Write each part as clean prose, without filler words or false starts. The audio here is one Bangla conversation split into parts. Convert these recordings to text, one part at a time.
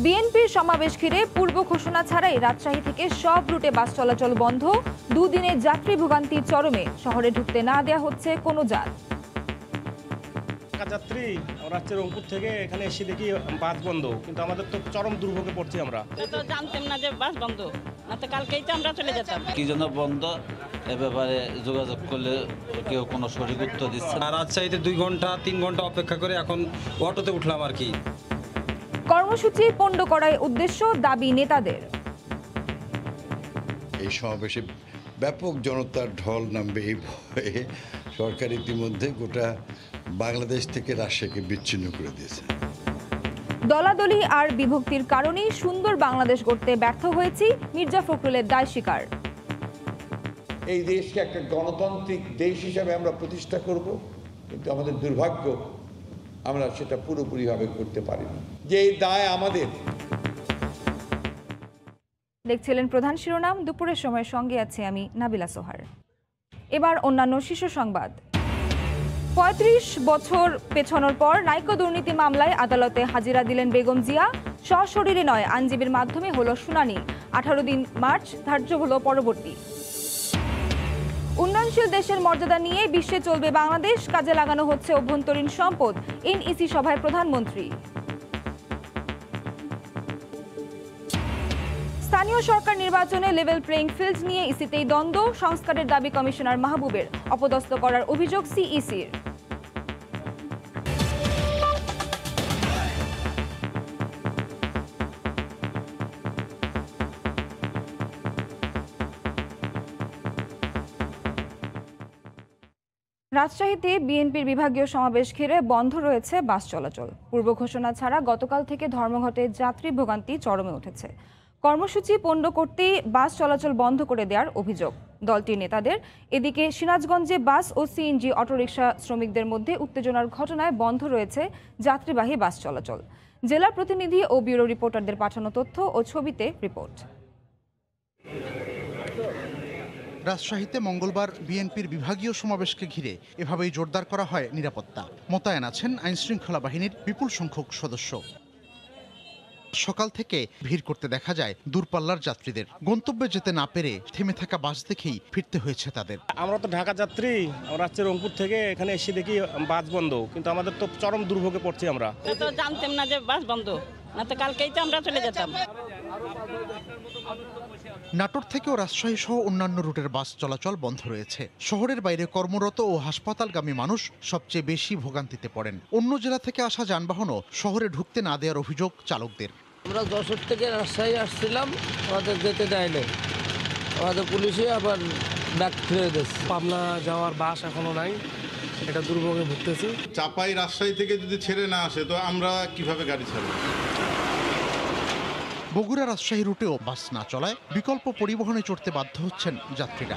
বিএনপির সমাবেশ ঘিরে পূর্ব ঘোষণা ছাড়াই রাজশাহী থেকে সব রুটে বাস চলাচল বন্ধ। দুদিনে যাত্রী ভোগান্তি চরমে, শহরে ঢুকতে না দেয়া হচ্ছে কোনো যান। যাত্রী রাজ্যের রংপুর থেকে এখানে এসে দেখি বাস বন্ধ, কিন্তু আমাদের তো চরম দুর্ভোগে পড়ছি আমরা। তো জানতাম না যে বাস বন্ধ, না তো কালকেই তো আমরা চলে যেতাম। কি জন্য বন্ধ এ ব্যাপারে যোগাযোগ করলে কেউ কোনো সঠিক উত্তর দিচ্ছে না। রাজশাহীতে 2 ঘন্টা 3 ঘন্টা অপেক্ষা করে এখন অটোতে উঠলাম আর কি। কর্মসূচি পণ্ড করার উদ্দেশ্য, দাবি নেতাদের। এই সমাবেশে ব্যাপক জনতার ঢল নামবে এই ভয়ে সরকার ইতিমধ্যে গোটা বাংলাদেশ থেকে রাজশাহীকে বিচ্ছিন্ন করে দিয়েছে। দলাদলি আর বিভক্তির কারণেই সুন্দর বাংলাদেশ গড়তে ব্যর্থ হয়েছি, মির্জা ফখরুলের দায় স্বীকার। এই দেশকে একটা গণতান্ত্রিক দেশ হিসাবে আমরা প্রতিষ্ঠা করব, কিন্তু আমাদের দুর্ভাগ্য আমরা সেটা পুরোপুরিভাবে করতে পারিনি, যে এই দায় আমাদের। দেখছিলেন প্রধান শিরোনাম, দুপুরের সময় সঙ্গে আছি আমি নাবিলা সোহার। এবার অন্যান্য শীর্ষ সংবাদ। ৩৫ বছর পেছনোর পর নাইকো দুর্নীতি মামলায় আদালতে হাজিরা দিলেন বেগম জিয়া। সশরীরে নয়, আইনজীবীর মাধ্যমে হলো শুনানি। 18 দিন মার্চ ধার্য হলো পরবর্তী। উন্নয়নশীল দেশের মর্যাদা নিয়ে বিশ্বে চলবে বাংলাদেশ, কাজে লাগানো হচ্ছে অভ্যন্তরীণ সম্পদ, এনইসি সভায় প্রধানমন্ত্রী। স্থানীয় সরকার নির্বাচনে লেভেল প্লেইং ফিল্ড নিয়ে ইসিতেই দ্বন্দ্ব, সংস্কারের দাবি কমিশনার মাহবুবের, অপদস্থ করার অভিযোগ সিইসির। রাজশাহীতে বিএনপির বিভাগীয় সমাবেশ ঘিরে বন্ধ রয়েছে বাস চলাচল। পূর্ব ঘোষণা ছাড়া গতকাল থেকে ধর্মঘটে যাত্রী ভোগান্তি চরমে উঠেছে। কর্মসূচি পণ্ড করতেই বাস চলাচল বন্ধ করে দেওয়ার অভিযোগ দলটির নেতাদের। এদিকে সিরাজগঞ্জে বাস ও সিএনজি অটোরিকশা শ্রমিকদের মধ্যে উত্তেজনার ঘটনায় বন্ধ রয়েছে যাত্রীবাহী বাস চলাচল। জেলা প্রতিনিধি ও ব্যুরো রিপোর্টারদের পাঠানো তথ্য ও ছবিতে রিপোর্ট। রাজশাহীতে মঙ্গলবার বিএনপির বিভাগীয় সমাবেশকে ঘিরে এভাবেই জোরদার করা হয় নিরাপত্তা। মোতায়েন আছেন আইনশৃঙ্খলা বাহিনীর বিপুল সংখ্যক সদস্য। সকাল থেকে ভিড় করতে দেখা যায় দূরপাল্লার যাত্রীদের। গন্তব্যে যেতে না পেরে থেমে থাকা বাস দেখেই ফিরতে হয়েছে তাদের। আমরা তো ঢাকা যাত্রী রাজ্যের রংপুর থেকে এখানে এসে দেখি বাস বন্ধ, কিন্তু আমাদের তো চরম দুর্ভোগে পড়ছি আমরা। তো জানতাম না যে বাস বন্ধ, না তো কালকেই তো আমরা চলে যেতাম। নাটোর থেকেও রাজশাহী সহ অন্যান্য রুটের বাস চলাচল বন্ধ রয়েছে। শহরের বাইরে কর্মরত ও হাসপাতালগামী মানুষ সবচেয়ে বেশি ভোগান্তিতে পড়েন। অন্য জেলা থেকে আসা যানবাহনও শহরে ঢুকতে না দেওয়ার অভিযোগ চালকদের। আমরা যশোর থেকে রাজশাহী আসছিলাম, আমাদের যেতে দেয়নি, আমাদের পুলিশে আবার ব্যাক ফিরে দিচ্ছে। পাবনা যাওয়ার বাস এখনো নাই, এটা দুর্ভোগে ভুগতেছি। চাপাই রাজশাহী থেকে যদি ছেড়ে না আসে তো আমরা কিভাবে গাড়ি ছাড়ব? বগুড়া রাজশাহী রুটেও বাস না চলায় বিকল্প পরিবহনে চড়তে বাধ্য হচ্ছেন যাত্রীরা।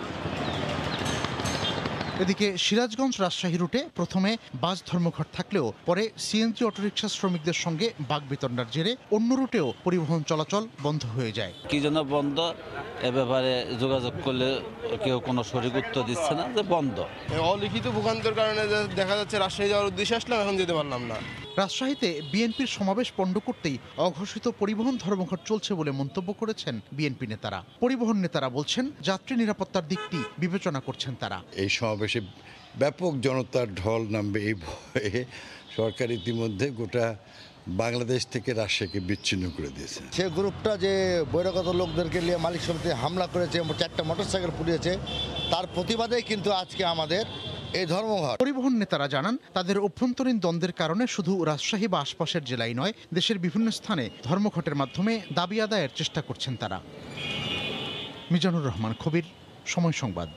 এদিকে সিরাজগঞ্জ রাজশাহী রুটে প্রথমে বাস ধর্মঘট থাকলেও পরে সিএনজি অটোরিকশা শ্রমিকদের সঙ্গে বাকবিতণ্ডার জেরে অন্য রুটেও পরিবহন চলাচল বন্ধ হয়ে যায়। কি জন্য বন্ধ এ ব্যাপারে যোগাযোগ করলে কেউ কোনো সঠিক উত্তর দিচ্ছে না, যে বন্ধ। অলিখিত ভোগান্তির কারণে দেখা যাচ্ছে রাজশাহী যাওয়ার উদ্দেশ্যে আসলাম, এখন যেতে পারলাম না। রাজশাহীতে বিএনপির সমাবেশ পণ্ড করতেই অঘোষিত পরিবহন ধর্মঘট চলছে বলে মন্তব্য করেছেন বিএনপি নেতারা। পরিবহন নেতারা বলছেন যাত্রী নিরাপত্তার দিকটি বিবেচনা করছেন তারা। এই সমাবেশে ব্যাপক জনতার ঢল নামবে এই ভয়ে সরকার ইতিমধ্যে গোটা বাংলাদেশ থেকে রাজশাহীকে বিচ্ছিন্ন করে দিয়েছে। সে গ্রুপটা যে বহিরাগত লোকদেরকে নিয়ে মালিক সমিতি হামলা করেছে, 4টা মোটরসাইকেল পুড়িয়েছে, তার প্রতিবাদেই কিন্তু আজকে আমাদের এই ধর্মঘট। পরিবহন নেতারা জানান তাদের অভ্যন্তরীণ দ্বন্দ্বের কারণে শুধু রাজশাহী বা আশপাশের জেলায় নয়, দেশের বিভিন্ন স্থানে ধর্মঘটের মাধ্যমে দাবি আদায়ের চেষ্টা করছেন তারা। মিজানুর রহমান খবির, সময় সংবাদ।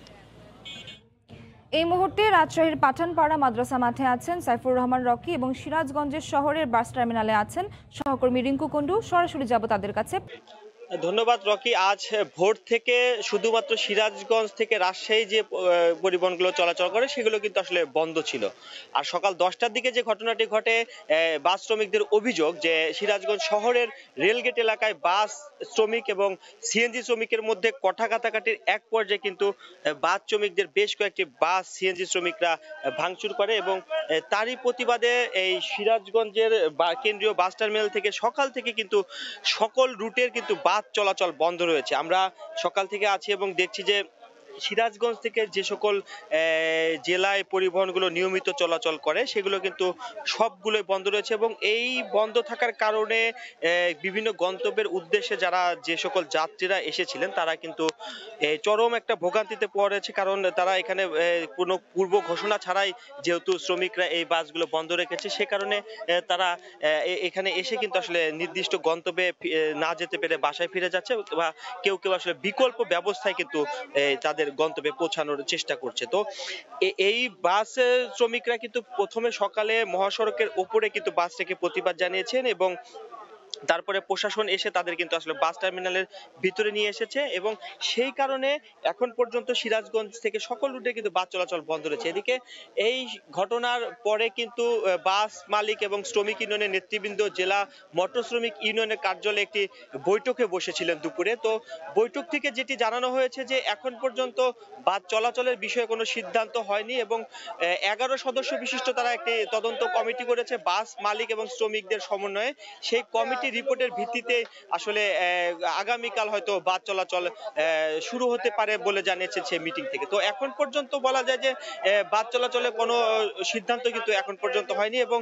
এই মুহূর্তে রাজশাহীর পাঠানপাড়া মাদ্রাসা মাঠে আছেন সাইফুর রহমান রকি এবং সিরাজগঞ্জের শহরের বাস টার্মিনালে আছেন সহকর্মী রিঙ্কু কুন্ডু। সরাসরি যাব তাদের কাছে। ধন্যবাদ রকি। আজ ভোর থেকে শুধুমাত্র সিরাজগঞ্জ থেকে রাজশাহী যে পরিবহনগুলো চলাচল করে সেগুলো কিন্তু আসলে বন্ধ ছিল। আর সকাল 10টার দিকে যে ঘটনাটি ঘটে, বাস শ্রমিকদের অভিযোগ যে সিরাজগঞ্জ শহরের রেলগেট এলাকায় বাস শ্রমিক এবং সিএনজি শ্রমিকের মধ্যে কথা কাটাকাটির এক পর্যায়ে কিন্তু বাস শ্রমিকদের বেশ কয়েকটি বাস সিএনজি শ্রমিকরা ভাঙচুর করে এবং তারই প্রতিবাদে এই সিরাজগঞ্জের কেন্দ্রীয় বাস টার্মিনাল থেকে সকাল থেকে কিন্তু সকল রুটের কিন্তু বাস চলাচল বন্ধ রয়েছে। আমরা সকাল থেকে আছি এবং দেখছি যে সিরাজগঞ্জ থেকে যে সকল জেলায় পরিবহনগুলো নিয়মিত চলাচল করে সেগুলো কিন্তু সবগুলোই বন্ধ রয়েছে এবং এই বন্ধ থাকার কারণে বিভিন্ন গন্তব্যের উদ্দেশ্যে যারা যে সকল যাত্রীরা এসেছিলেন তারা কিন্তু চরম একটা ভোগান্তিতে পড়েছে, কারণ তারা এখানে কোনো পূর্ব ঘোষণা ছাড়াই যেহেতু শ্রমিকরা এই বাসগুলো বন্ধ রেখেছে সে কারণে তারা এখানে এসে কিন্তু আসলে নির্দিষ্ট গন্তব্যে না যেতে পেরে বাসায় ফিরে যাচ্ছে বা কেউ কেউ আসলে বিকল্প ব্যবস্থায় কিন্তু তাদের গন্তব্যে পৌঁছানোর চেষ্টা করছে। তো এই বাস শ্রমিকরা কিন্তু প্রথমে সকালে মহাসড়কের উপরে কিন্তু বাসটাকে প্রতিবাদ জানিয়েছেন এবং তারপরে প্রশাসন এসে তাদের কিন্তু আসলে বাস টার্মিনালের ভিতরে নিয়ে এসেছে এবং সেই কারণে এখন পর্যন্ত সিরাজগঞ্জ থেকে সকল রুটে কিন্তু বাস চলাচল বন্ধ রয়েছে। এদিকে এই ঘটনার পরে কিন্তু বাস মালিক এবং শ্রমিক ইউনিয়নের নেতৃবৃন্দ জেলা মোটর শ্রমিক ইউনিয়নের কার্যালয়ে একটি বৈঠকে বসেছিলেন দুপুরে। তো বৈঠক থেকে যেটি জানানো হয়েছে যে এখন পর্যন্ত বাস চলাচলের বিষয়ে কোনো সিদ্ধান্ত হয়নি এবং 11 সদস্য বিশিষ্ট তারা একটি তদন্ত কমিটি করেছে বাস মালিক এবং শ্রমিকদের সমন্বয়ে। সেই কমিটি রিপোর্টের ভিত্তিতে আসলে আগামীকাল হয়তো বাস চলাচল শুরু হতে পারে বলে জানিয়েছে সেই মিটিং থেকে। তো এখন পর্যন্ত বলা যায় যে বাস চলাচলে কোনো সিদ্ধান্ত কিন্তু এখন পর্যন্ত হয়নি এবং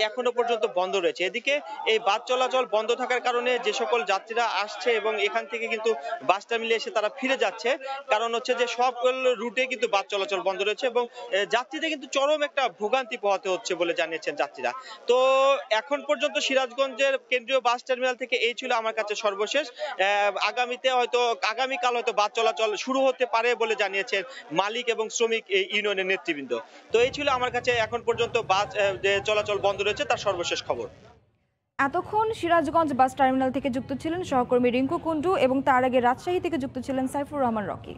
এখনো পর্যন্ত বন্ধ রয়েছে। এদিকে এই বাস চলাচল বন্ধ থাকার কারণে যে সকল যাত্রীরা আসছে এবং এখান থেকে কিন্তু বাস টার্মিনালে এসে তারা ফিরে যাচ্ছে, কারণ হচ্ছে যে সকল রুটে কিন্তু বাস চলাচল বন্ধ রয়েছে এবং যাত্রীদের কিন্তু চরম একটা ভোগান্তি পোহাতে হচ্ছে বলে জানিয়েছেন যাত্রীরা। তো এখন পর্যন্ত সিরাজগঞ্জের কেন্দ্রীয় বাস টার্মিনাল থেকে এই ছিল আমার কাছে সর্বশেষ। আগামীকাল হয়তো বাস চলাচল শুরু হতে পারে বলে জানিয়েছেন মালিক এবং শ্রমিক ইউনিয়নের নেতৃবৃন্দ। তো এই ছিল আমার কাছে এখন পর্যন্ত বাস যে চলাচল বন্ধ রয়েছে তার সর্বশেষ খবর। এতক্ষণ সিরাজগঞ্জ বাস টার্মিনাল থেকে যুক্ত ছিলেন সহকর্মী রিঙ্কু কুন্ডু এবং তার আগে রাজশাহী থেকে যুক্ত ছিলেন সাইফুর রহমান রকি।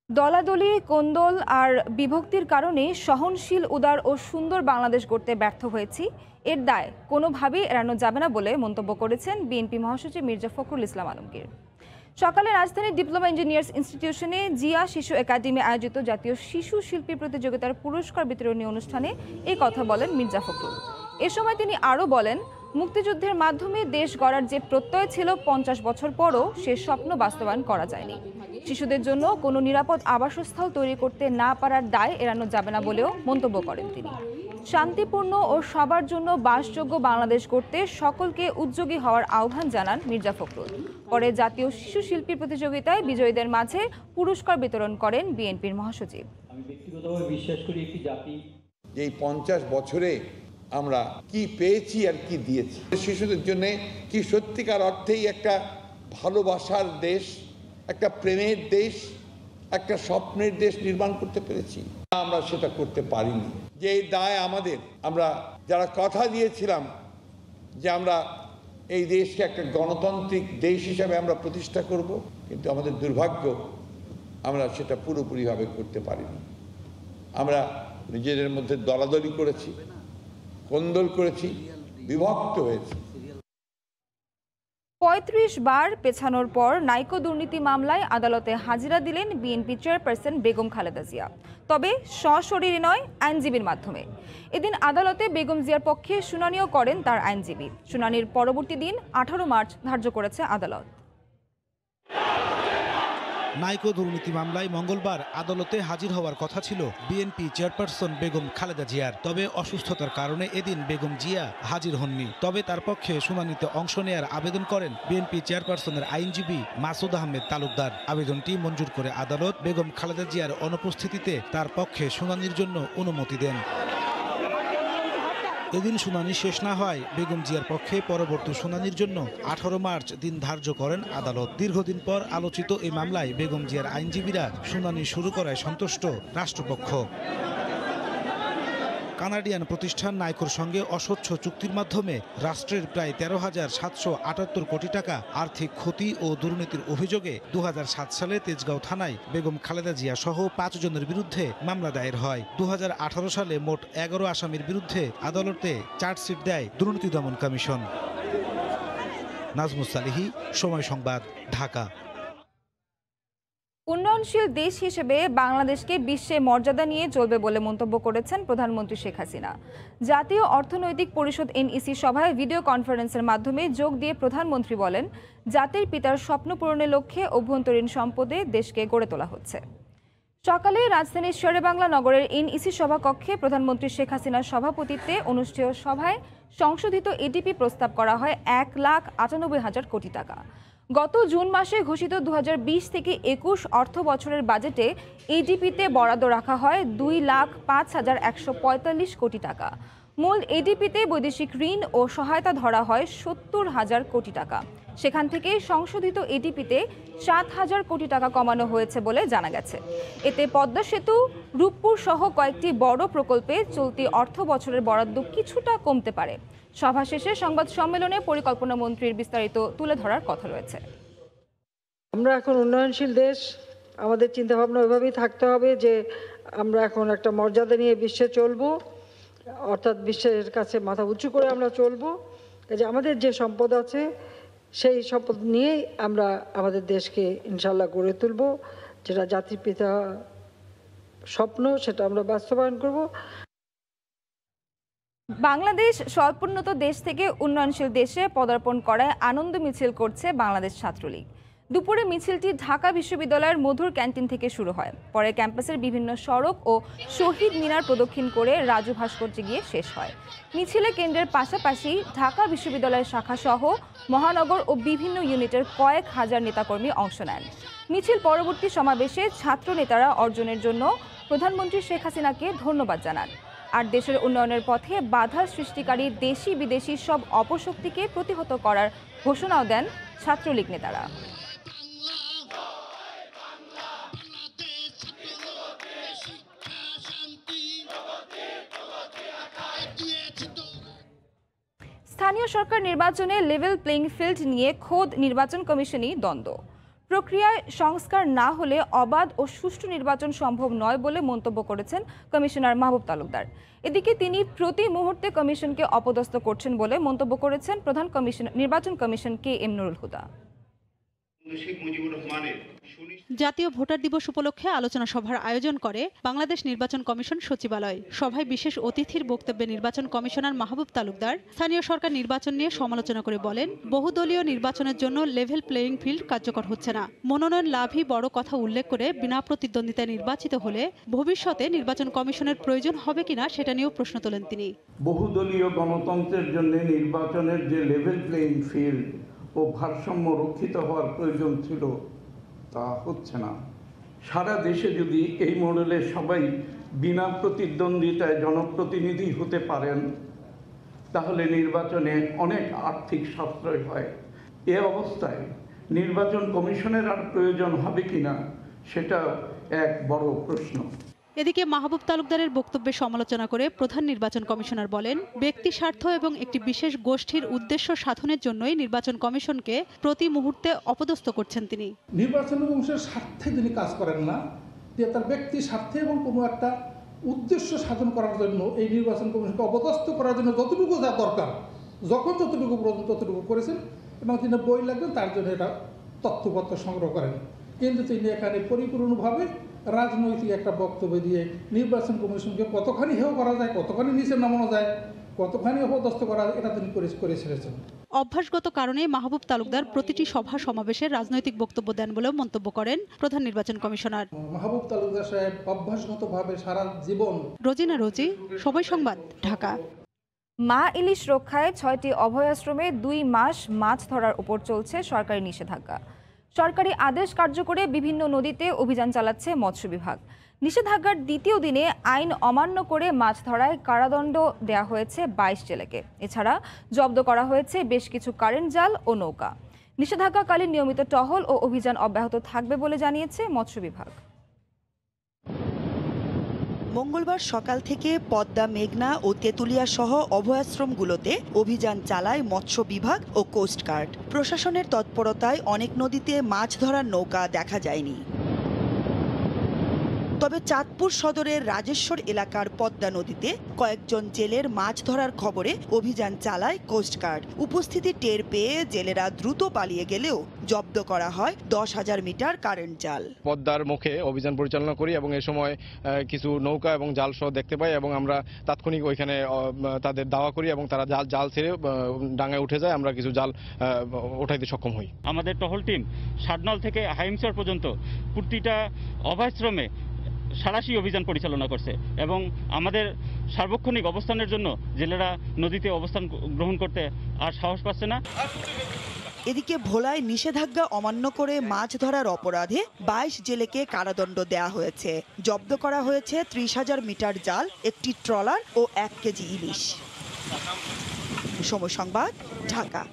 দলাদলি কোন্দল আর বিভক্তির কারণে সহনশীল উদার ও সুন্দর বাংলাদেশ গড়তে ব্যর্থ হয়েছি, এর দায় কোনোভাবেই এড়ানো যাবে না বলে মন্তব্য করেছেন বিএনপি মহাসচিব মির্জা ফখরুল ইসলাম আলমগীর। সকালে রাজধানীর ডিপ্লোমা ইঞ্জিনিয়ার্স ইনস্টিটিউশনে জিয়া শিশু একাডেমি আয়োজিত জাতীয় শিশু শিল্পী প্রতিযোগিতার পুরস্কার বিতরণী অনুষ্ঠানে এই কথা বলেন মির্জা ফখরুল। এ সময় তিনি আরও বলেন, মুক্তিযুদ্ধের মাধ্যমে দেশ গড়ার যে প্রত্যয় ছিল 50 বছর পরও সে স্বপ্ন বাস্তবায়ন করা যায়নি। শিশুদের জন্য কোনো নিরাপদ আবাসস্থল তৈরি করতে না পারার দায় এড়ানো যাবে না বলেও মন্তব্য করেন তিনি। শান্তিপূর্ণ ও সবার জন্য বাসযোগ্য বাংলাদেশ করতে সকলকে উদ্যোগী হওয়ার আহ্বান জানান মির্জা ফখরুল। পরে জাতীয় শিশু শিল্পী প্রতিযোগিতায় বিজয়ীদের মাঝে পুরস্কার বিতরণ করেন বিএনপির মহাসচিব। আমি ব্যক্তিগতভাবে বিশ্বাস করি একটি জাতি যে 50 বছরে আমরা কি পেয়েছি আর কি দিয়েছি, শিশুদের জন্য কি সত্যিকার অর্থেই একটা ভালোবাসার দেশ, একটা প্রেমের দেশ, একটা স্বপ্নের দেশ নির্মাণ করতে পেরেছি। আমরা সেটা করতে পারিনি। যে এই দায় আমাদের, আমরা যারা কথা দিয়েছিলাম যে আমরা এই দেশকে একটা গণতান্ত্রিক দেশ হিসাবে আমরা প্রতিষ্ঠা করব, কিন্তু আমাদের দুর্ভাগ্য আমরা সেটা পুরোপুরিভাবে করতে পারিনি। আমরা নিজেদের মধ্যে দলাদলি করেছি, কোন্দল করেছি, বিভক্ত হয়েছি। 35 বার পেছানোর পর নাইকো দুর্নীতি মামলায় আদালতে হাজিরা দিলেন বিএনপি চেয়ারপারসন বেগম খালেদা জিয়া, তবে সশরীরে নয়, আইনজীবীর মাধ্যমে। এদিন আদালতে বেগম জিয়ার পক্ষে শুনানিও করেন তার আইনজীবী। শুনানির পরবর্তী দিন 18 মার্চ ধার্য করেছে আদালত। নাইকো দুর্নীতি মামলায় মঙ্গলবার আদালতে হাজির হওয়ার কথা ছিল বিএনপি চেয়ারপারসন বেগম খালেদা জিয়ার, তবে অসুস্থতার কারণে এদিন বেগম জিয়া হাজির হননি। তবে তার পক্ষে শুনানিতে অংশ নেয়ার আবেদন করেন বিএনপি চেয়ারপারসনের আইনজীবী মাসুদ আহমেদ তালুকদার। আবেদনটি মঞ্জুর করে আদালত বেগম খালেদা জিয়ার অনুপস্থিতিতে তার পক্ষে শুনানির জন্য অনুমতি দেন। এদিন শুনানি শেষ না হয় বেগম জিয়ার পক্ষে পরবর্তী শুনানির জন্য 18 মার্চ দিন ধার্য করেন আদালত। দীর্ঘদিন পর আলোচিত এই মামলায় বেগম জিয়ার আইনজীবীরা শুনানি শুরু করায় সন্তুষ্ট রাষ্ট্রপক্ষ। কানাডিয়ান প্রতিষ্ঠান নাইকোর সঙ্গে অস্বচ্ছ চুক্তির মাধ্যমে রাষ্ট্রের প্রায় 13,778 কোটি টাকা আর্থিক ক্ষতি ও দুর্নীতির অভিযোগে 2007 সালে তেজগাঁও থানায় বেগম খালেদা জিয়া সহ 5 জনের বিরুদ্ধে মামলা দায়ের হয়। 2018 সালে মোট 11 আসামির বিরুদ্ধে আদালতে চার্জশিট দেয় দুর্নীতি দমন কমিশন। নাজমুস সালিহি, সময় সংবাদ, ঢাকা। উন্নয়নশীল দেশ হিসেবে বাংলাদেশকে বিশ্বে মর্যাদা নিয়ে চলবে বলে মন্তব্য করেছেন প্রধানমন্ত্রী শেখ হাসিনা। জাতীয় অর্থনৈতিক পরিষদ এনইসি সভায় ভিডিও কনফারেন্সের মাধ্যমে যোগ দিয়ে প্রধানমন্ত্রী বলেন, জাতির পিতার স্বপ্ন পূরণের লক্ষ্যে অভ্যন্তরীণ সম্পদে দেশকে গড়ে তোলা হচ্ছে। সকালে রাজধানীর শেরেবাংলা নগরের এনইসি সভাকক্ষে প্রধানমন্ত্রী শেখ হাসিনার সভাপতিত্বে অনুষ্ঠেয় সভায় সংশোধিত এডিপি প্রস্তাব করা হয় 1,98,000 কোটি টাকা। গত জুন মাসে ঘোষিত 2020 থেকে 21 অর্থ বছরের বাজেটে এডিপিতে বরাদ্দ রাখা হয় 2,05,145 কোটি টাকা। মূল এডিপিতে বৈদেশিক ঋণ ও সহায়তা ধরা হয় 70,000 কোটি টাকা। সেখান থেকে সংশোধিত এডিপিতে 7,000 কোটি টাকা কমানো হয়েছে বলে জানা গেছে। এতে পদ্মা সেতু, রূপপুর সহ কয়েকটি বড় প্রকল্পে চলতি অর্থ বছরের বরাদ্দ কিছুটা কমতে পারে। সভা শেষে সংবাদ সম্মেলনে পরিকল্পনা মন্ত্রীর বিস্তারিত তুলে ধরার কথা রয়েছে। আমরা এখন উন্নয়নশীল দেশ, আমাদের চিন্তাভাবনা ওইভাবেই থাকতে হবে যে আমরা এখন একটা মর্যাদা নিয়ে বিশ্বে চলবো, অর্থাৎ বিশ্বের কাছে মাথা উঁচু করে আমরা চলবো। যে আমাদের যে সম্পদ আছে সেই সম্পদ নিয়েই আমরা আমাদের দেশকে ইনশাল্লাহ গড়ে তুলব। যেটা জাতির পিতা স্বপ্ন সেটা আমরা বাস্তবায়ন করব। বাংলাদেশ স্বল্পোন্নত দেশ থেকে উন্নয়নশীল দেশে পদার্পণ করায় আনন্দ মিছিল করছে বাংলাদেশ ছাত্রলীগ। দুপুরে মিছিলটি ঢাকা বিশ্ববিদ্যালয়ের মধুর ক্যান্টিন থেকে শুরু হয়। পরে ক্যাম্পাসের বিভিন্ন সড়ক ও শহীদ মিনার প্রদক্ষিণ করে রাজু ভাস্কর্যে গিয়ে শেষ হয়। মিছিলে কেন্দ্রের পাশাপাশি ঢাকা বিশ্ববিদ্যালয়ের শাখাসহ মহানগর ও বিভিন্ন ইউনিটের কয়েক হাজার নেতাকর্মী অংশ নেন। মিছিল পরবর্তী সমাবেশে ছাত্র নেতারা অর্জনের জন্য প্রধানমন্ত্রী শেখ হাসিনাকে ধন্যবাদ জানান। আর দেশের উন্নয়নের পথে বাধা সৃষ্টিকারী দেশি বিদেশি সব অপশক্তিকে প্রতিহত করার ঘোষণাও দেন ছাত্রলীগ নেতারা। স্থানীয় সরকার নির্বাচনে লেভেল প্লেইং ফিল্ড নিয়ে খোদ নির্বাচন কমিশনই দ্বন্দ্ব। প্রক্রিয়ায় সংস্কার না হলে অবাধ ও সুষ্ঠু নির্বাচন সম্ভব নয় বলে মন্তব্য করেছেন কমিশনার মাহবুব তালুকদার। এদিকে তিনি প্রতি মুহূর্তে কমিশনকে অপদস্থ করছেন বলে মন্তব্য করেছেন প্রধান নির্বাচন কমিশন KM নুরুল হুদা। জাতীয় ভোটার দিবস উপলক্ষে আলোচনা সভার আয়োজন করে বাংলাদেশ নির্বাচন কমিশন সচিবালয়। সভায় বিশেষ অতিথির বক্তব্যে নির্বাচন কমিশনার মাহবুব তালুকদার স্থানীয় সরকার নির্বাচন নিয়ে সমালোচনা করে বলেন, বহুদলীয় নির্বাচনের জন্য লেভেল প্লেইং ফিল্ড কার্যকর হচ্ছে না। মনোনয়ন লাভই বড় কথা উল্লেখ করে বিনা প্রতিদ্বন্দ্বিতায় নির্বাচিত হলে ভবিষ্যতে নির্বাচন কমিশনের প্রয়োজন হবে কিনা সেটা নিয়েও প্রশ্ন তোলেন তিনি। বহুদলীয় গণতন্ত্রের জন্য নির্বাচনের যে লেভেল প্লেইং ফিল্ড ও ভারসাম্য রক্ষিত হওয়ার প্রয়োজন ছিল তা হচ্ছে না। সারা দেশে যদি এই মডেলে সবাই বিনা প্রতিদ্বন্দ্বিতায় জনপ্রতিনিধি হতে পারেন তাহলে নির্বাচনে অনেক আর্থিক সাশ্রয় হয়। এ অবস্থায় নির্বাচন কমিশনের আর প্রয়োজন হবে কিনা সেটা এক বড় প্রশ্ন। এদিকে মাহবুব তালুকদারের বক্তব্যে সমালোচনা করে প্রধান নির্বাচন কমিশনার বলেন, ব্যক্তি স্বার্থ এবং একটি বিশেষ গোষ্ঠীর উদ্দেশ্য সাধনের জন্যই নির্বাচন কমিশনকে প্রতি মুহূর্তে অপদস্থ করছেন তিনি। নির্বাচন কমিশনের স্বার্থে তিনি কাজ করেন না, তার ব্যক্তি স্বার্থে এবং কোনো একটা উদ্দেশ্য সাধন করার জন্য এই নির্বাচন কমিশনকে অপদস্থ করার জন্য যতটুকু যা দরকার যখন যতটুকু প্রয়োজন ততটুকু করেছেন এবং তিনি বই লাগবেন তার জন্য এটা তথ্যপত্র সংগ্রহ করেন। কিন্তু তিনি এখানে পরিপূর্ণভাবে রাজনৈতিক একটা বক্তব্য দিয়ে নির্বাচন কমিশনকে কতখানি হেয় করা যায়, কতখানি নিচে নামানো যায়, কতখানি অপদস্থ করা যায় এটা তিনি করে ছেড়েছেন। অভ্যাসগত কারণে মাহবুব তালুকদার প্রতিটি সভা সমাবেশে রাজনৈতিক বক্তব্য দেন বলেও মন্তব্য করেন প্রধান নির্বাচন কমিশনার মাহবুব তালুকদার সাহেব অভ্যাসগতভাবে সারা জীবন। রোজিনা রোজি, সময় সংবাদ, ঢাকা। মা ইলিশ রক্ষায় 6টি অভয়াশ্রমে 2 মাস মাছ ধরার উপর চলছে সরকারি নিষেধাজ্ঞা। সরকারি আদেশ কার্যকরে বিভিন্ন নদীতে অভিযান চালাচ্ছে মৎস্য বিভাগ। নিষেধাজ্ঞার দ্বিতীয় দিনে আইন অমান্য করে মাছ ধরায় কারাদণ্ড দেয়া হয়েছে 22 জেলেকে। এছাড়া জব্দ করা হয়েছে বেশ কিছু কারেন্ট জাল ও নৌকা। নিষেধাজ্ঞাকালীন নিয়মিত টহল ও অভিযান অব্যাহত থাকবে বলে জানিয়েছে মৎস্য বিভাগ। মঙ্গলবার সকাল থেকে পদ্মা, মেঘনা ও তেঁতুলিয়া সহ অভয়াশ্রমগুলোতে অভিযান চালায় মৎস্য বিভাগ ও কোস্টগার্ড। প্রশাসনের তৎপরতায় অনেক নদীতে মাছ ধরার নৌকা দেখা যায়নি। তবে চাঁদপুর সদরের রাজেশ্বর এলাকার পদ্মা নদীতে কয়েকজন জেলের মাছ ধরার খবরে অভিযান চালায় কোস্টগার্ড। উপস্থিতি টের পেয়ে জেলেরা দ্রুত পালিয়ে গেলেও জব্দ করা হয় 10,000 মিটার কারেন্ট জাল। পদ্মার মুখে অভিযান পরিচালনা করি এবং এই সময় কিছু নৌকা এবং জাল সহ দেখতে পাই এবং আমরা তাৎক্ষণিক ওইখানে তাদের দাওয়া করি এবং তারা জাল ছেড়ে ডাঙায় উঠে যায়। আমরা কিছু জাল ওঠাইতে সক্ষম হই। আমাদের টহল টিম সাতনল থেকে হাইমচর পর্যন্ত প্রতিটা অভয়াশ্রমে সাঁড়াশি অভিযান পরিচালনা করছে এবং আমাদের সার্বক্ষণিক অবস্থানের জন্য জেলেরা নদীতে অবস্থান গ্রহণ করতে আর সাহস পাচ্ছে না। এদিকে ভোলায় নিষেধাজ্ঞা অমান্য করে মাছ ধরার অপরাধে 22 জেলেকে কারাদণ্ড দেয়া হয়েছে। জব্দ করা হয়েছে 30,000 মিটার জাল, একটি ট্রলার ও 1 কেজি ইলিশ। সময় সংবাদ, ঢাকা।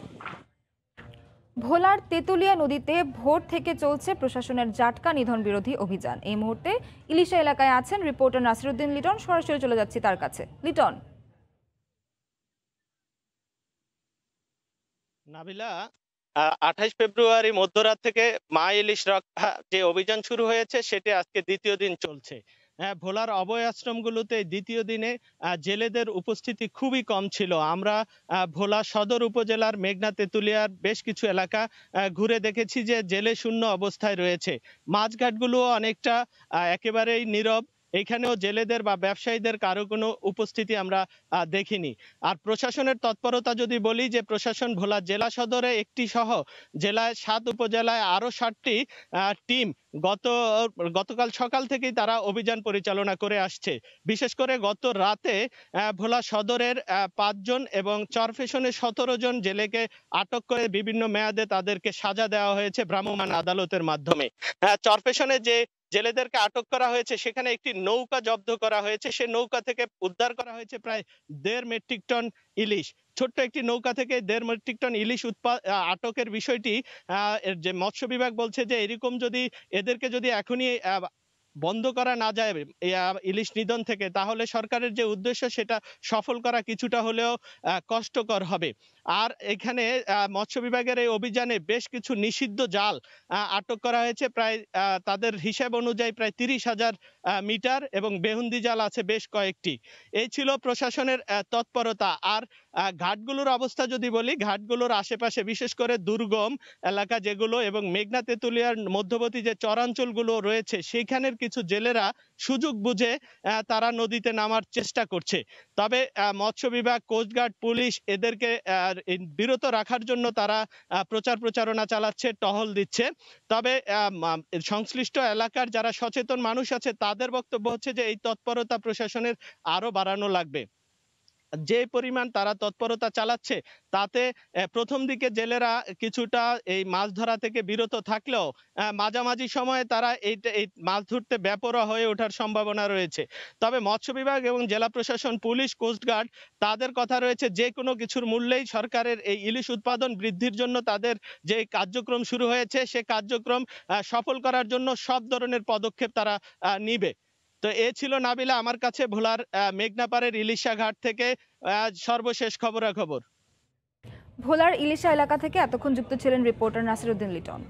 ভোলার তেঁতুলিয়া নদীতে ভোর থেকে চলছে প্রশাসনের জাটকা নিধন বিরোধী অভিযান। এই মুহূর্তে ইলিশা এলাকায় আছেন রিপোর্টার নাসিরউদ্দিন লিটন। সরাসরি চলে যাচ্ছি তার কাছে। লিটন। নাবিলা, 28 ফেব্রুয়ারি মধ্যরাত থেকে মা ইলিশ রক্ষা যে অভিযান শুরু হয়েছে সেটি আজকে দ্বিতীয় দিন চলছে। ভোলার অভয়াশ্রমগুলোতে দ্বিতীয় দিনে জেলেদের উপস্থিতি খুবই কম ছিল। আমরা ভোলা সদর উপজেলার মেঘনা তেঁতুলিয়ার বেশ কিছু এলাকা ঘুরে দেখেছি যে জেলে শূন্য অবস্থায় রয়েছে। মাছঘাটগুলো অনেকটা একেবারেই নীরব। এখানেও জেলেদের বা ব্যবসায়ীদের কারো কোনো উপস্থিতি আমরা দেখিনি। আর প্রশাসনের তৎপরতা যদি বলি, যে প্রশাসন ভোলা জেলা সদরে একটি সহ জেলায় 7 উপজেলায় আরো 7টি টিম গতকাল সকাল থেকেই তারা অভিযান পরিচালনা করে আসছে। বিশেষ করে গত রাতে ভোলা সদরের 5 জন এবং চরফেশনের 17 জন জেলেকে আটক করে বিভিন্ন মেয়াদে তাদেরকে সাজা দেওয়া হয়েছে ভ্রাম্যমাণ আদালতের মাধ্যমে। চরফেশনে যে জেলেদেরকে আটক করা হয়েছে সেখানে একটি নৌকা জব্দ করা হয়েছে। সেই নৌকা থেকে উদ্ধার করা হয়েছে প্রায় 1.5 মেট্রিক টন ইলিশ। ছোট্ট একটি নৌকা থেকে 1.5 মেট্রিক টন ইলিশ আটকের বিষয়টি যে মৎস্য বিভাগ বলছে যে এরকম যদি এদেরকে যদি এখনই বন্ধ করা না যায় ইলিশ নিধন থেকে, তাহলে সরকারের যে উদ্দেশ্য সেটা সফল করা কিছুটা হলেও কষ্টকর হবে। আর এখানে মৎস্য বিভাগের এই অভিযানে বেশ কিছু নিষিদ্ধ জাল আটক করা হয়েছে, প্রায় তাদের হিসাব অনুযায়ী প্রায় 30,000 মিটার এবং বেহুন্দি জাল আছে বেশ কয়েকটি। এই ছিল প্রশাসনের তৎপরতা। আর ঘাটগুলোর অবস্থা যদি বলি, ঘাটগুলোর আশেপাশে বিশেষ করে দুর্গম এলাকা যেগুলো এবং মেঘনা তেঁতুলিয়ার মধ্যবর্তী যে চরাঞ্চলগুলো রয়েছে সেখানের কিছু জেলেরা সুযোগ বুঝে তারা নদীতে নামার চেষ্টা করছে। তবে মৎস্য বিভাগ, কোস্টগার্ড, পুলিশ এদেরকে বিরত রাখার জন্য তারা প্রচারণা চালাচ্ছে, টহল দিচ্ছে। তবে সংশ্লিষ্ট এলাকার যারা সচেতন মানুষ আছে তাদের বক্তব্য হচ্ছে যে এই তৎপরতা প্রশাসনের আরো বাড়ানো লাগবে। যে পরিমাণ তারা তৎপরতা চালাচ্ছে তাতে প্রথম দিকে জেলেরা কিছুটা এই মাছ ধরা থেকে বিরত থাকলেও মাঝামাঝি সময়ে তারা এই মাছ ধরতে বেপরোয়া হয়ে ওঠার সম্ভাবনা রয়েছে। তবে মৎস্য বিভাগ এবং জেলা প্রশাসন, পুলিশ, কোস্টগার্ড তাদের কথা রয়েছে যে কোনো কিছুর মূল্যেই সরকারের এই ইলিশ উৎপাদন বৃদ্ধির জন্য তাদের যে কার্যক্রম শুরু হয়েছে সে কার্যক্রম সফল করার জন্য সব ধরনের পদক্ষেপ তারা নিবে। তো এ ছিল নাবিলা আমার কাছে ভোলার মেঘনাপাড়ের ইলিশা ঘাট থেকে সর্বশেষ খবরাখবর। ভোলার ইলিশা এলাকা থেকে এতক্ষণ যুক্ত ছিলেন রিপোর্টার নাসিরউদ্দিন লিটন।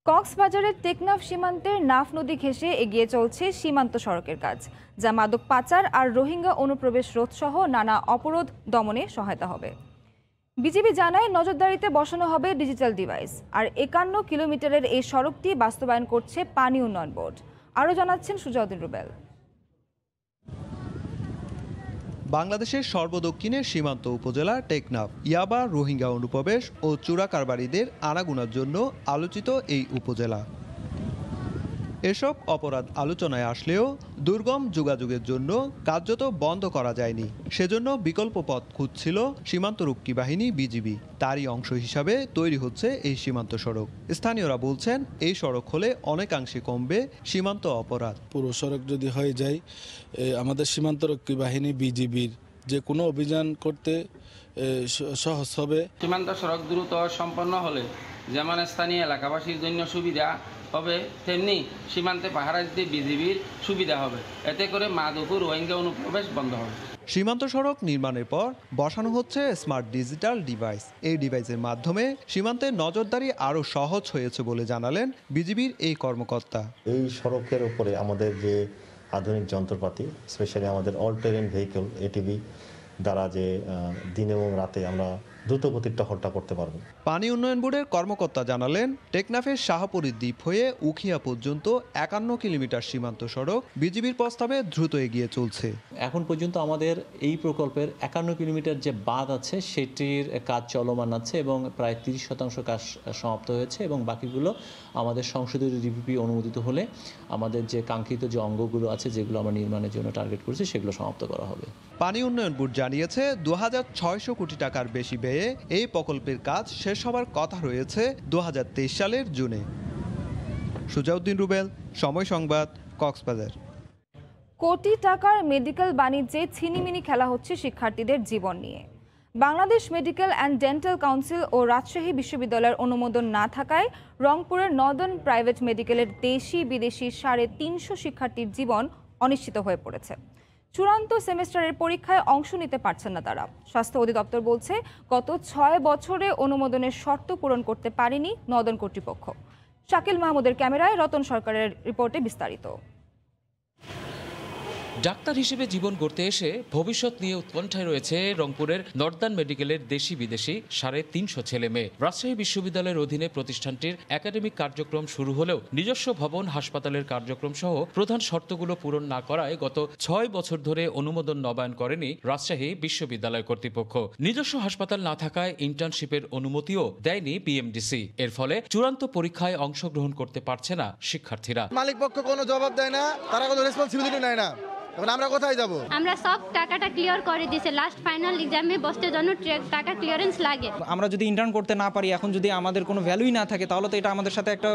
কক্সবাজারের টেকনাফ সীমান্তের নাফ নদী ঘেঁষে এগিয়ে চলছে সীমান্ত সড়কের কাজ, যা মাদক পাচার আর রোহিঙ্গা অনুপ্রবেশ রোধ সহ নানা অপরাধ দমনে সহায়তা হবে। বিজিবি জানায় নজরদারিতে বসানো হবে ডিজিটাল ডিভাইস। আর 51 কিলোমিটারের এই সড়কটি বাস্তবায়ন করছে পানি উন্নয়ন বোর্ড। আরও জানাচ্ছেন সুজাউদ্দিন রুবেল। বাংলাদেশের সর্বদক্ষিণের সীমান্ত উপজেলা টেকনাফ ইয়াবা, রোহিঙ্গা অনুপ্রবেশ ও চোরা কারবারিদের আনাগোনার জন্য আলোচিত এই উপজেলা। এসব অপরাধ আলোচনায় আসলেও দুর্গম যোগাযোগের জন্য কার্যত বন্ধ করা যায়নি। সেজন্য বিকল্প পথ খুঁজছিল সীমান্তরক্ষী বাহিনী বিজিবি। তারই অংশ হিসাবে তৈরি হচ্ছে এই সীমান্ত সড়ক। স্থানীয়রা বলছেন এই সড়ক হলে অনেকাংশে কমবে সীমান্ত অপরাধ। পুরো সড়ক যদি হয়ে যায়, আমাদের সীমান্তরক্ষী বাহিনী বিজিবির যে কোনো অভিযান করতে সহজ হবে। সীমান্ত সড়ক দ্রুত সম্পন্ন হলে যেমন স্থানীয় এলাকাবাসীর জন্য সুবিধা, হবে, তেমনি সীমান্তে পাহারা দিতে বিজিবির সুবিধা হবে। এতে করে মাদক ও রোহিঙ্গা অনুপ্রবেশ বন্ধ হবে। সীমান্ত সড়ক নির্মাণের পর বসানো হচ্ছে স্মার্ট ডিজিটাল ডিভাইস। এই ডিভাইসের মাধ্যমে সীমান্তে নজরদারি আরও সহজ হয়েছে বলে জানালেন বিজিবির এই কর্মকর্তা। এই সড়কের উপরে আমাদের যে আধুনিক যন্ত্রপাতি, স্পেশালি আমাদের অল টেরেন ভেহিকল এটিভি দ্বারা যে দিন এবং রাতে আমরা দ্রুতগতির টহলটা করতে পারবো। পানি উন্নয়ন বোর্ডের কর্মকর্তা জানালেন, টেকনাফের শাহপুরী দ্বীপ হয়ে উখিয়া পর্যন্ত 51 কিলোমিটার সীমান্ত সড়ক বিজিবির প্রস্তাবে দ্রুত এগিয়ে চলছে। এখন পর্যন্ত আমাদের এই প্রকল্পের 51 কিলোমিটার যে বাঁধ আছে সেটির কাজ চলমান আছে এবং প্রায় 30% কাজ সমাপ্ত হয়েছে এবং বাকিগুলো আমাদের সংসদীয় ডিপিপি অনুমোদিত হলে আমাদের যে কাঙ্ক্ষিত যে অঙ্গগুলো আছে যেগুলো আমরা নির্মাণের জন্য টার্গেট করেছি সেগুলো সমাপ্ত করা হবে। পানি উন্নয়ন বোর্ড জানিয়েছে 2600 কোটি টাকার বেশি ব্যয়ে এই প্রকল্পের কাজ শেষ হবার কথা রয়েছে 2023 সালের জুনে। সুজাউদ্দিন রুবেল, সময় সংবাদ, কক্সবাজার। কোটি টাকার মেডিকেল বাণিজ্যে ছিনিমিনি খেলা হচ্ছে শিক্ষার্থীদের জীবন নিয়ে। Bangladesh medical and dental council ও রাজশাহী বিশ্ববিদ্যালয়ের অনুমোদন না থাকায় রংপুরের নর্দার্ন প্রাইভেট মেডিকেলের দেশি বিদেশি 350 শিক্ষার্থীর জীবন অনিশ্চিত হয়ে পড়েছে। চূড়ান্ত সেমেস্টারের পরীক্ষায় অংশ নিতে পারছেন না তারা। স্বাস্থ্য অধিদপ্তর বলছে গত 6 বছরে অনুমোদনের শর্ত পূরণ করতে পারেনি নর্দার্ন কর্তৃপক্ষ। শাকিল মাহমুদের ক্যামেরায় রতন সরকারের রিপোর্টে বিস্তারিত। ডাক্তার হিসেবে জীবন গড়তে এসে ভবিষ্যৎ নিয়ে উৎকণ্ঠায় রয়েছে রংপুরের নর্দার্ন মেডিকেলের দেশি বিদেশি 350 ছেলে মেয়ে। রাজশাহী বিশ্ববিদ্যালয়ের অধীনে প্রতিষ্ঠানটির একাডেমিক কার্যক্রম শুরু হলেও নিজস্ব ভবন, হাসপাতালের কার্যক্রম সহ প্রধান শর্তগুলো পূরণ না করায় গত 6 বছর ধরে অনুমোদন নবায়ন করেনি রাজশাহী বিশ্ববিদ্যালয় কর্তৃপক্ষ। নিজস্ব হাসপাতাল না থাকায় ইন্টার্নশিপের অনুমতিও দেয়নি বিএমডিসি। এর ফলে চূড়ান্ত পরীক্ষায় অংশগ্রহণ করতে পারছে না শিক্ষার্থীরা। মালিক পক্ষ কোনো জবাব দেয় না, তারা কোনো রেসপন্সিবিলিটি নেয় না। এখন আমরা কোথায় যাব? আমরা সব টাকাটা ক্লিয়ার করে দিয়েছে, লাস্ট ফাইনাল এক্সামে বসতে জন্য টাকা ক্লিয়ারেন্স লাগে। আমরা যদি ইন্টার্ন করতে না পারি, এখন যদি আমাদের কোনো ভ্যালুই না থাকে, তাহলে তো এটা আমাদের সাথে একটা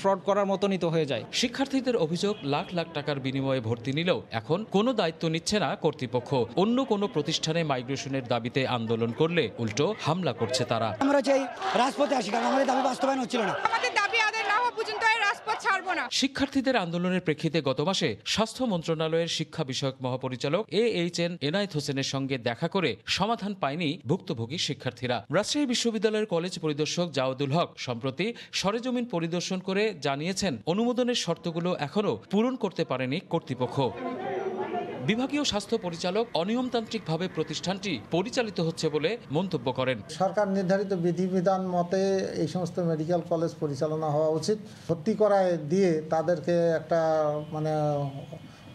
ফ্রড করার মতনই তো হয়ে যায়। শিক্ষার্থীদের অভিযোগ লাখ লাখ টাকার বিনিময়ে ভর্তি নিলেও এখন কোনো দায়িত্ব নিচ্ছে না কর্তৃপক্ষ। অন্য কোনো প্রতিষ্ঠানে মাইগ্রেশনের দাবিতে আন্দোলন করলে উল্টো হামলা করছে তারা। আমরা চাই রাজপথে আসি, কারণ আমাদের দাবি বাস্তবায়ন হচ্ছিল না। আমাদের দাবি আদায় না হওয়া পর্যন্ত এই রাজপথ ছাড়বো না। শিক্ষার্থীদের আন্দোলনের প্রেক্ষিতে গত মাসে স্বাস্থ্য মন্ত্রণালয়ের শিক্ষা বিষয়ক মহাপরিচালক AHN এনায়েত হোসেনের সঙ্গে দেখা করে সমাধান পায়নি ভুক্তভোগী শিক্ষার্থীরা। রাজশাহী বিশ্ববিদ্যালয়ের কলেজ পরিদর্শক জাওয়াদুল হক সম্প্রতি সরেজমিন পরিদর্শন করে জানিয়েছেন অনুমোদনের শর্তগুলো এখনো পূরণ করতে পারেনি কর্তৃপক্ষ। বিভাগীয় স্বাস্থ্য পরিচালক অনিয়মতান্ত্রিকভাবে প্রতিষ্ঠানটি পরিচালিত হচ্ছে বলে মন্তব্য করেন। সরকার নির্ধারিত বিধিবিধান মতে এই সমস্ত মেডিকেল কলেজ পরিচালনা হওয়া উচিত। ভর্তি করায় দিয়ে তাদেরকে একটা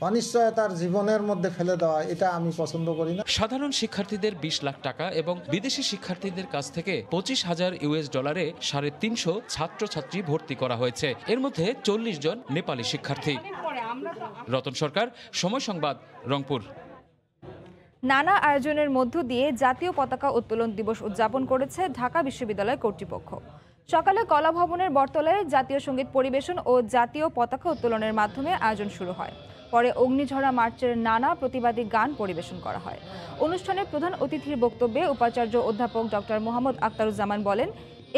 অনিশ্চয়তার জীবনের মধ্যে ফেলে দেওয়া, এটা আমি পছন্দ করি না। সাধারণ শিক্ষার্থীদের 20 লাখ টাকা এবং বিদেশি শিক্ষার্থীদের কাছ থেকে $25,000 350 ছাত্রছাত্রী ভর্তি করা হয়েছে। এর মধ্যে 40 জন নেপালি শিক্ষার্থী। রতন সরকার, সময় সংবাদ, রংপুর। নানা আয়োজনের মধ্য দিয়ে জাতীয় পতাকা উত্তোলন দিবস উদযাপন করেছে ঢাকা বিশ্ববিদ্যালয় কর্তৃপক্ষ। সকালে কলা ভবনের বটতলায় জাতীয় সঙ্গীত পরিবেশন ও জাতীয় পতাকা উত্তোলনের মাধ্যমে আয়োজন শুরু হয়। পরে অগ্নিঝরা মার্চের নানা প্রতিবাদী গান পরিবেশন করা হয়। অনুষ্ঠানে প্রধান অতিথির বক্তব্যে উপাচার্য অধ্যাপক ডক্টর মোহাম্মদ আখতারুজ্জামান বলেন,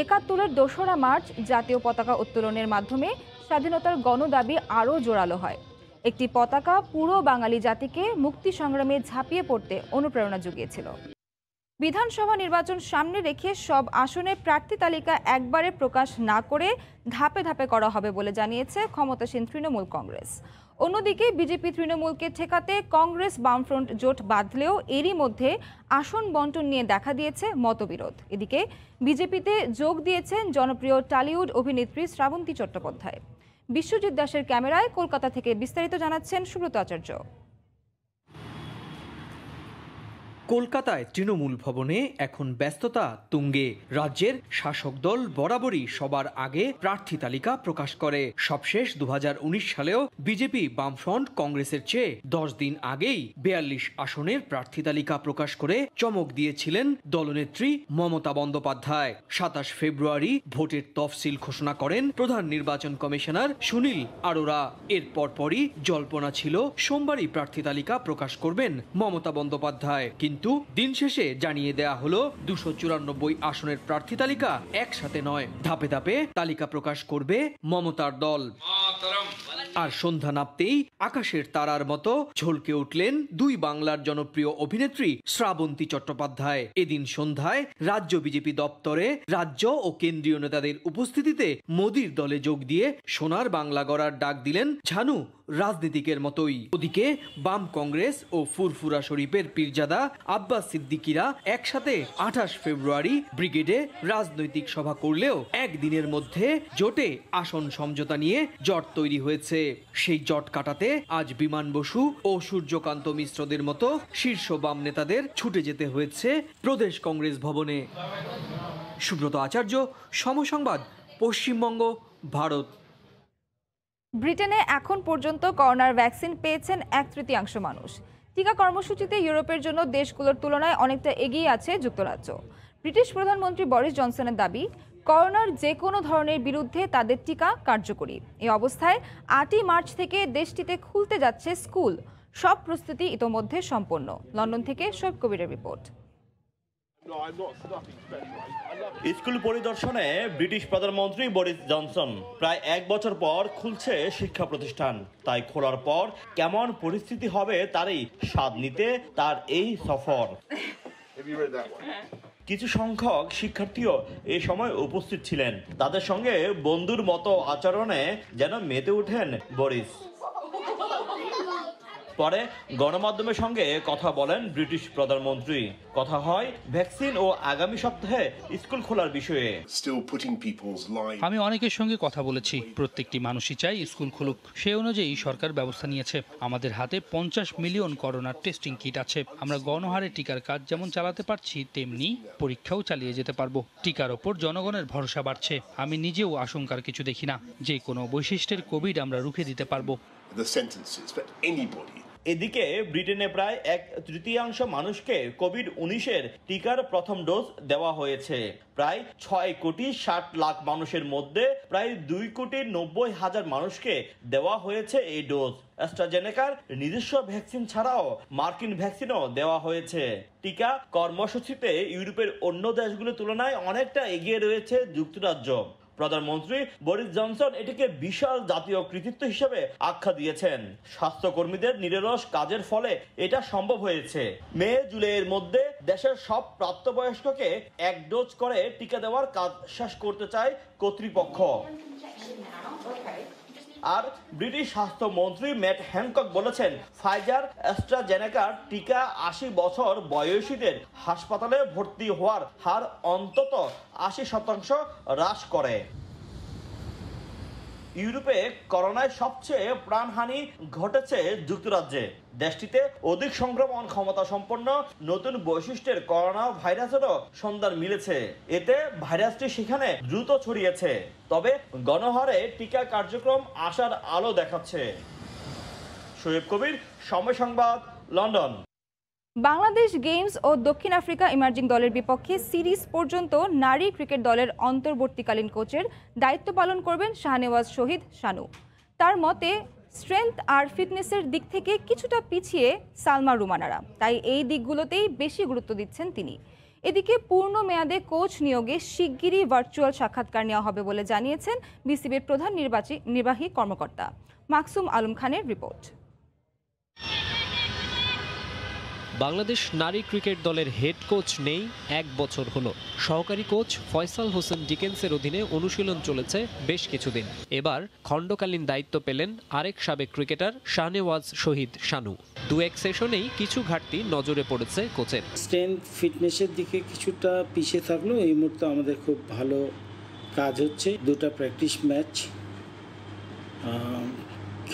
৭১-এর ২রা মার্চ জাতীয় পতাকা উত্তোলনের মাধ্যমে স্বাধীনতার গণদাবি আরও জোরালো হয়। একটি পতাকা পুরো বাঙালি জাতিকে মুক্তি সংগ্রামে ঝাঁপিয়ে পড়তে অনুপ্রেরণা জুগিয়েছিল। বিধানসভা নির্বাচন সামনে রেখে সব আসনে প্রার্থী তালিকা একবারে প্রকাশ না করে ধাপে ধাপে করা হবে বলে জানিয়েছে ক্ষমতাসীন তৃণমূল কংগ্রেস। অন্যদিকে বিজেপি তৃণমূলকে ঠেকাতে কংগ্রেস বামফ্রন্ট জোট বাঁধলেও এরই মধ্যে আসন বন্টন নিয়ে দেখা দিয়েছে মতবিরোধ। এদিকে বিজেপিতে যোগ দিয়েছেন জনপ্রিয় টলিউড অভিনেত্রী শ্রাবন্তী চট্টোপাধ্যায়। বিশ্বজিৎ দাসের ক্যামেরায় কলকাতা থেকে বিস্তারিত জানাচ্ছেন সুব্রত আচার্য। কলকাতায় তৃণমূল ভবনে এখন ব্যস্ততা তুঙ্গে। রাজ্যের শাসক দল বরাবরই সবার আগে প্রার্থী তালিকা প্রকাশ করে। সবশেষ 2019 সালেও বিজেপি বামফ্রন্ট কংগ্রেসের চেয়ে 10 দিন আগেই 42 আসনের প্রার্থী তালিকা প্রকাশ করে চমক দিয়েছিলেন দলনেত্রী মমতা বন্দ্যোপাধ্যায়। 27 ফেব্রুয়ারি ভোটের তফসিল ঘোষণা করেন প্রধান নির্বাচন কমিশনার সুনীল আরোরা। এর পরপরই জল্পনা ছিল সোমবারই প্রার্থী তালিকা প্রকাশ করবেন মমতা বন্দ্যোপাধ্যায়। কিন্তু কিন্তু দিন শেষে জানিয়ে দেয়া হলো 294 আসনের প্রার্থী তালিকা একসাথে নয়, ধাপে ধাপে তালিকা প্রকাশ করবে মমতার দল। আর সন্ধ্যা নামতেই আকাশের তারার মতো ঝলকে উঠলেন দুই বাংলার জনপ্রিয় অভিনেত্রী শ্রাবন্তী চট্টোপাধ্যায়। এদিন সন্ধ্যায় রাজ্য বিজেপি দপ্তরে রাজ্য ও কেন্দ্রীয় নেতাদের উপস্থিতিতে মোদির দলে যোগ দিয়ে সোনার বাংলা গড়ার ডাক দিলেন ঝানু রাজনীতিকের মতোই। ওদিকে বাম কংগ্রেস ও ফুরফুরা শরীফের পীরজাদা আব্বাস সিদ্দিকীরা একসাথে 28 ফেব্রুয়ারি ব্রিগেডে রাজনৈতিক সভা করলেও একদিনের মধ্যে জোটে আসন সমঝোতা নিয়ে জট তৈরি হয়েছে। সেই জট কাটাতে আজ বিমান বসু ও সূর্যকান্ত মিশ্রদের মতো শীর্ষ বাম নেতাদের ছুটে যেতে হয়েছে প্রদেশ কংগ্রেস ভবনে। সুব্রত আচার্য, সময় সংবাদ, পশ্চিমবঙ্গ, ভারত। ব্রিটেনে এখন পর্যন্ত করোনার ভ্যাকসিন পেয়েছেন 1/3 মানুষ। টিকা কর্মসূচিতে ইউরোপের জন্য দেশগুলোর তুলনায় অনেকটা এগিয়ে আছে যুক্তরাজ্য। ব্রিটিশ প্রধানমন্ত্রী বরিস জনসনের দাবি, করোনার যে কোনো ধরনের বিরুদ্ধে তাদের টিকা কার্যকরী। এই অবস্থায় 8ই মার্চ থেকে দেশটিতে খুলতে যাচ্ছে স্কুল। সব প্রস্তুতি ইতোমধ্যে সম্পন্ন। লন্ডন থেকে শোয়েব কবিরের রিপোর্ট। স্কুল পরিদর্শনে ব্রিটিশ প্রধানমন্ত্রী বরিস জনসন। প্রায় 1 বছর পর খুলছে শিক্ষা প্রতিষ্ঠান, তাই খোলার পর কেমন পরিস্থিতি হবে তারই স্বাদ নিতে তার এই সফর। কিছু সংখ্যক শিক্ষার্থীও এই সময় উপস্থিত ছিলেন। তাদের সঙ্গে বন্ধুর মতো আচরণে যেন মেতে ওঠেন বরিস। পরে গণমাধ্যমের সঙ্গে কথা বলেন ব্রিটিশ প্রধানমন্ত্রী। কথা হয় ভ্যাকসিন ও আগামী সপ্তাহে স্কুল খোলার বিষয়ে। আমি অনেকের সঙ্গে কথা বলেছি, প্রত্যেকটি মানুষই চাই স্কুল খুলুক। সেই অনুযায়ী সরকার ব্যবস্থা নিয়েছে। আমাদের হাতে 50 মিলিয়ন করোনার টেস্টিং কিট আছে। আমরা গণহারে টিকার কাজ যেমন চালাতে পারছি, তেমনি পরীক্ষাও চালিয়ে যেতে পারবো। টিকার ওপর জনগণের ভরসা বাড়ছে। আমি নিজেও আশঙ্কার কিছু দেখি না। যে কোনো বৈশিষ্ট্যের কোভিড আমরা রুখে দিতে পারবো। এদিকে ব্রিটেনে প্রায় 1/3 মানুষকে কোভিড-19 টিকার প্রথম ডোজ দেওয়া হয়েছে। প্রায় 6,60,00,000 মানুষের মধ্যে প্রায় 2,90,000 মানুষকে দেওয়া হয়েছে এই ডোজ। অ্যাস্ট্রাজেনেকার নিজস্ব ভ্যাকসিন ছাড়াও মার্কিন ভ্যাকসিনও দেওয়া হয়েছে। টিকা কর্মসূচিতে ইউরোপের অন্য দেশগুলোর তুলনায় অনেকটা এগিয়ে রয়েছে যুক্তরাজ্য। প্রধানমন্ত্রী বরিস জনসন এটিকে বিশাল জাতীয় কৃতিত্ব হিসেবে আখ্যা দিয়েছেন। স্বাস্থ্যকর্মীদের নিরলস কাজের ফলে এটা সম্ভব হয়েছে। মে জুলাইয়ের মধ্যে দেশের সব প্রাপ্তবয়স্ককে 1 ডোজ করে টিকা দেওয়ার কাজ শেষ করতে চায় কর্তৃপক্ষ। আর ব্রিটিশ স্বাস্থ্যমন্ত্রী ম্যাট হ্যানকক বলেছেন, ফাইজার অ্যাস্ট্রাজেনেকার টিকা 80 বছর বয়সীদের হাসপাতালে ভর্তি হওয়ার হার অন্তত 80% হ্রাস করে। ইউরোপে করোনায় সবচেয়ে প্রাণহানি ঘটেছে যুক্তরাজ্যে। দেশটিতে অধিক সংক্রমণ ক্ষমতা সম্পন্ন নতুন বৈশিষ্ট্যের করোনা ভাইরাসেরও সন্ধান মিলেছে। এতে ভাইরাসটি সেখানে দ্রুত ছড়িয়েছে। তবে গণহারে টিকা কার্যক্রম আশার আলো দেখাচ্ছে। শোয়েব কবির, সময় সংবাদ, লন্ডন। বাংলাদেশ গেমস ও দক্ষিণ আফ্রিকা ইমার্জিং দলের বিপক্ষে সিরিজ পর্যন্ত নারী ক্রিকেট দলের অন্তর্বর্তীকালীন কোচের দায়িত্ব পালন করবেন শাহনেওয়াজ শহীদ শানু। তার মতে, স্ট্রেংথ আর ফিটনেসের দিক থেকে কিছুটা পিছিয়ে সালমা রুমানারা, তাই এই দিকগুলোতেই বেশি গুরুত্ব দিচ্ছেন তিনি। এদিকে পূর্ণ মেয়াদে কোচ নিয়োগে শিগগিরই ভার্চুয়াল সাক্ষাৎকার নেওয়া হবে বলে জানিয়েছেন বিসিবির প্রধান নির্বাহী কর্মকর্তা মাকসুম আলম খানের রিপোর্ট। বাংলাদেশ নারী ক্রিকেট দলের হেড কোচ নেই 1 বছর হলো। সহকারী কোচ ফয়সাল হোসেন ডিকেন্সের অধীনে অনুশীলন চলেছে বেশ কিছুদিন। এবার খণ্ডকালীন দায়িত্ব পেলেন আরেক সাবেক ক্রিকেটার শাহনেওয়াজ শহীদ শানু। 2-1 সেশনেই কিছু ঘাটতি নজরে পড়েছে কোচের। স্ট্রেংথ ফিটনেসের দিকে কিছুটা পিছিয়ে থাকলেও এই মুহূর্তে আমাদের খুব ভালো কাজ হচ্ছে। 2টা প্র্যাকটিস ম্যাচ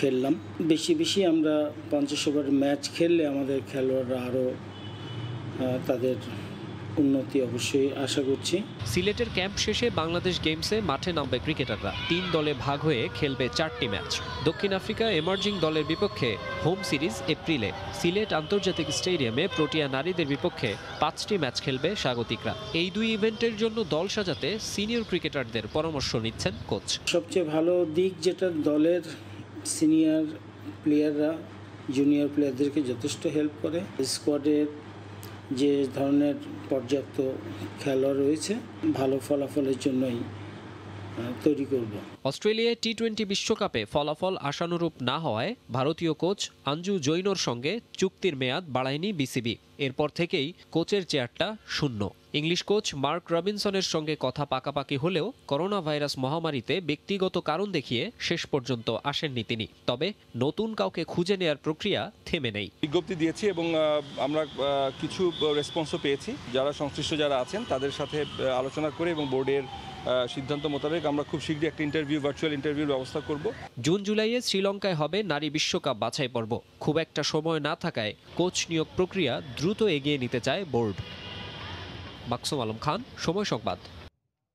খেললাম। বেশি আমরা 50 ওভার ম্যাচ খেললে আমাদের খেলোয়াড়রা আরও তাদের উন্নতি অবশ্যই আশা করছি। সিলেটের ক্যাম্প শেষে বাংলাদেশ গেমসে মাঠে নামবে ক্রিকেটাররা। 3 দলে ভাগ হয়ে খেলবে 4টি ম্যাচ। দক্ষিণ আফ্রিকা এমার্জিং দলের বিপক্ষে হোম সিরিজ এপ্রিলে। সিলেট আন্তর্জাতিক স্টেডিয়ামে প্রোটিয়া নারীদের বিপক্ষে 5টি ম্যাচ খেলবে স্বাগতিকরা। এই 2 ইভেন্টের জন্য দল সাজাতে সিনিয়র ক্রিকেটারদের পরামর্শ নিচ্ছেন কোচ। সবচেয়ে ভালো দিক যেটা, দলের সিনিয়র প্লেয়াররা জুনিয়র প্লেয়ারদেরকে যথেষ্ট হেল্প করে। স্কোয়াডের যে ধরনের পর্যাপ্ত খেলোয়াড় রয়েছে ভালো ফলাফলের জন্যই তৈরি করব। অস্ট্রেলিয়ায় টি-20 বিশ্বকাপে ফলাফল আশানুরূপ না হওয়ায় ভারতীয় কোচ আঞ্জু জৈনর সঙ্গে চুক্তির মেয়াদ বাড়ায়নি বিসিবি। এরপর থেকেই কোচের চেয়ারটা শূন্য। ইংলিশ কোচ মার্ক রবিনসনের সঙ্গে কথা পাকাপাকি হলেও করোনা ভাইরাস মহামারীতে ব্যক্তিগত কারণ দেখিয়ে শেষ পর্যন্ত আসেননি তিনি। তবে নতুন কাউকে খুঁজে নেয়ার প্রক্রিয়া থেমে নেই। বিজ্ঞপ্তি দিয়েছি এবং আমরা কিছু রেসপন্সও পেয়েছি। যারা সংশ্লিষ্ট যারা আছেন তাদের সাথে আলোচনা করে এবং বোর্ডের সিদ্ধান্ত মোতাবেক আমরা খুব শীঘ্রই একটা ভার্চুয়াল ইন্টারভিউর ব্যবস্থা করব। জুন জুলাইয়ে শ্রীলঙ্কায় হবে নারী বিশ্বকাপ বাছাই পর্ব। খুব একটা সময় না থাকায় কোচ নিয়োগ প্রক্রিয়া দ্রুত এগিয়ে নিতে চায় বোর্ড। মাকসুম আলম খান, সময় সংবাদ।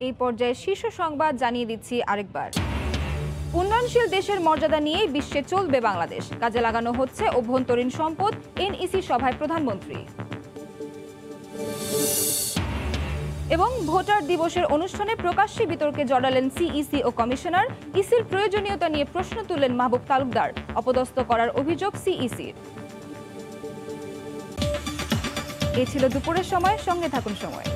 এই পর্যায়ে শীর্ষ সংবাদ জানিয়ে দিচ্ছি আরেকবার। উন্নয়নশীল দেশের মর্যাদা নিয়ে বিশ্বে চলবে বাংলাদেশ, কাজে লাগানো হচ্ছে অভ্যন্তরীণ সম্পদ, এনইসি সভায় প্রধানমন্ত্রী। এবং ভোটার দিবসের অনুষ্ঠানে প্রকাশ্যে বিতর্কে জড়ালেন সিইসি ও কমিশনার। ইসির প্রয়োজনীয়তা নিয়ে প্রশ্ন তুললেন মাহবুব তালুকদার। অপদস্থ করার অভিযোগ সিইসির। এ ছিল দুপুরের সময়, সঙ্গে থাকুন সময়।